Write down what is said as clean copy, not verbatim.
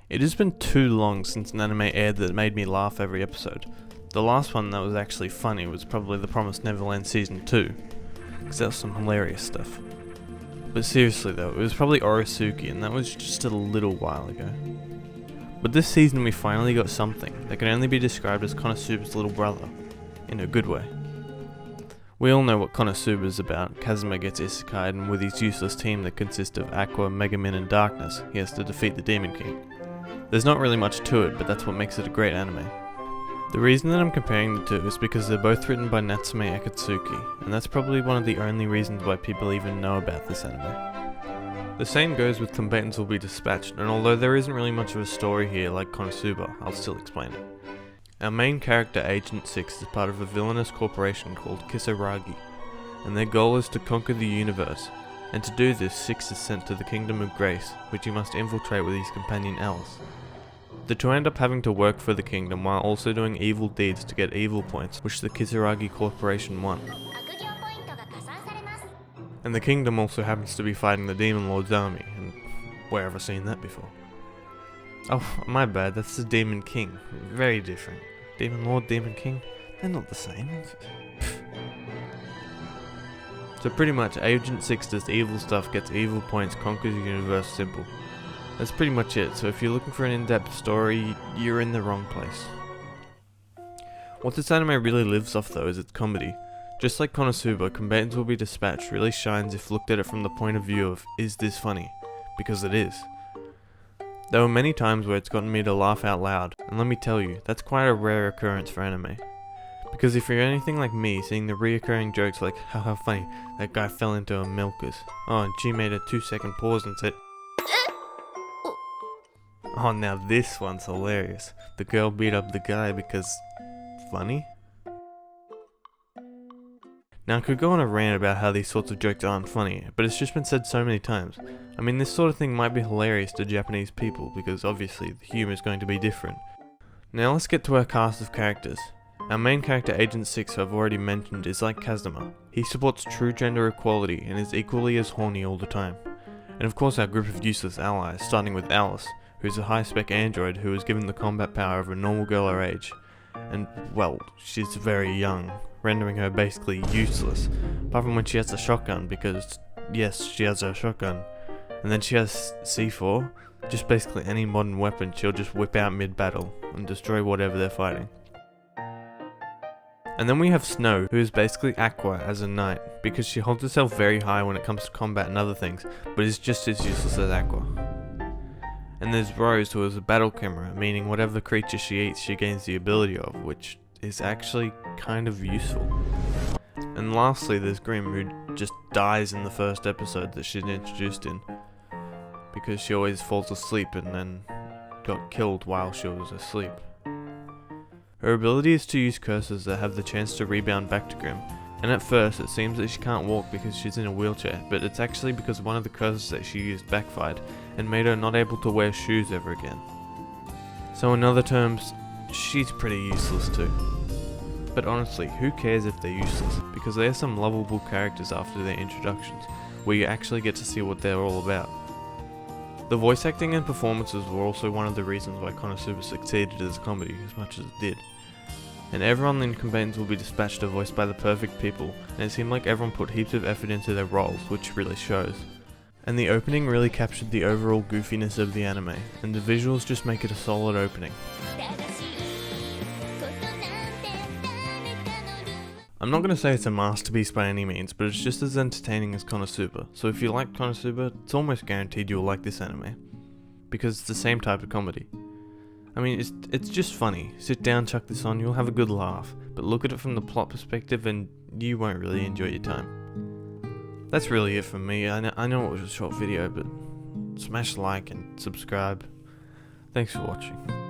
It has been too long since an anime aired that made me laugh every episode. The last one that was actually funny was probably The Promised Neverland Season 2, because that was some hilarious stuff. But seriously though, it was probably Orosuki, and that was just a little while ago. But this season we finally got something that can only be described as Konosuba's little brother, in a good way. We all know what Konosuba is about. Kazuma gets isekai'd, and with his useless team that consists of Aqua, Megumin and Darkness, he has to defeat the Demon King. There's not really much to it, but that's what makes it a great anime. The reason that I'm comparing the two is because they're both written by Natsume Akatsuki, and that's probably one of the only reasons why people even know about this anime. The same goes with Combatants Will Be Dispatched, and although there isn't really much of a story here like Konosuba, I'll still explain it. Our main character, Agent 6, is part of a villainous corporation called Kisaragi, and their goal is to conquer the universe, and to do this, 6 is sent to the Kingdom of Grace, which he must infiltrate with his companion Alice. The two end up having to work for the kingdom while also doing evil deeds to get evil points, which the Kisaragi Corporation want. And the kingdom also happens to be fighting the Demon Lord's army, and where have I seen that before? Oh, my bad, that's the Demon King. Very different. Demon Lord, Demon King, they're not the same. So pretty much, Agent 6 does evil stuff, gets evil points, conquers the universe, simple. That's pretty much it, so if you're looking for an in-depth story, you're in the wrong place. What this anime really lives off though is its comedy. Just like Konosuba, Combatants Will Be Dispatched really shines if looked at it from the point of view of, is this funny? Because it is. There were many times where it's gotten me to laugh out loud, and let me tell you, that's quite a rare occurrence for anime. Because if you're anything like me, seeing the reoccurring jokes like, haha funny, that guy fell into a milker's. Oh, and she made a 2-second pause and said, oh, now this one's hilarious. The girl beat up the guy because... funny? Now I could go on a rant about how these sorts of jokes aren't funny, but it's just been said so many times. I mean, this sort of thing might be hilarious to Japanese people, because obviously the humour is going to be different. Now let's get to our cast of characters. Our main character, Agent 6, who I've already mentioned, is like Kazuma. He supports true gender equality and is equally as horny all the time. And of course our group of useless allies, starting with Alice, who's a high-spec android who was given the combat power of a normal girl her age. And, well, she's very young, rendering her basically useless, apart from when she has a shotgun, because, yes, she has a shotgun. And then she has C4, just basically any modern weapon she'll just whip out mid-battle, and destroy whatever they're fighting. And then we have Snow, who is basically Aqua as a knight, because she holds herself very high when it comes to combat and other things, but is just as useless as Aqua. And there's Rose, who is a battle camera, meaning whatever creature she eats she gains the ability of, which is actually kind of useful. And lastly there's Grim, who just dies in the first episode that she's introduced in, because she always falls asleep and then got killed while she was asleep. Her ability is to use curses that have the chance to rebound back to Grim, and at first it seems that she can't walk because she's in a wheelchair, but it's actually because one of the curses that she used backfired and made her not able to wear shoes ever again. So in other terms, she's pretty useless too. But honestly, who cares if they're useless, because they are some lovable characters after their introductions, where you actually get to see what they're all about. The voice acting and performances were also one of the reasons why Konosuba succeeded as a comedy as much as it did. And everyone in Combatants Will Be Dispatched are voiced by the perfect people, and it seemed like everyone put heaps of effort into their roles, which really shows. And the opening really captured the overall goofiness of the anime, and the visuals just make it a solid opening. I'm not going to say it's a masterpiece by any means, but it's just as entertaining as Konosuba, so if you like Konosuba, it's almost guaranteed you'll like this anime. Because it's the same type of comedy. I mean, it's just funny. Sit down, chuck this on, you'll have a good laugh, but look at it from the plot perspective and you won't really enjoy your time. That's really it from me. I know it was a short video, but smash like and subscribe. Thanks for watching.